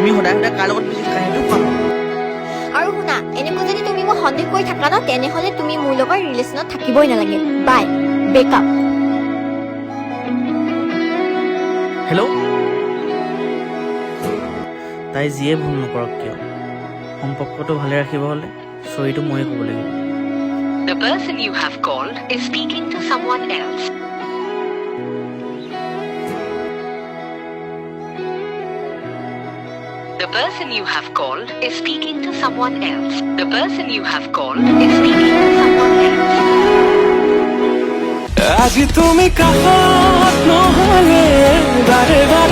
তুমি সদায় সদায় কাৰ লগত বিজি থাকা সেইটো কোৱা মোক। আৰু শুনা, এনেকৈ যদি তুমি মোক সন্দেহ কৰি থাকা ন, তেনেহ'লে তুমি মোৰ লগত ৰিলেশ্যনত থাকিবই নালাগে। বাই, ব্ৰেকআপ। হেল্ল', তাই যিয়ে ভুল নকৰক কিয়, সম্পৰ্কটো ভালে ৰাখিব হ'লে চৰিটো ময়ে ক'ব লাগিব। The person you have called is speaking to someone else. The person you have called is speaking to someone else. The person you have called is speaking to someone else. আজি তুমি কাষত নহলে বাৰে বাৰে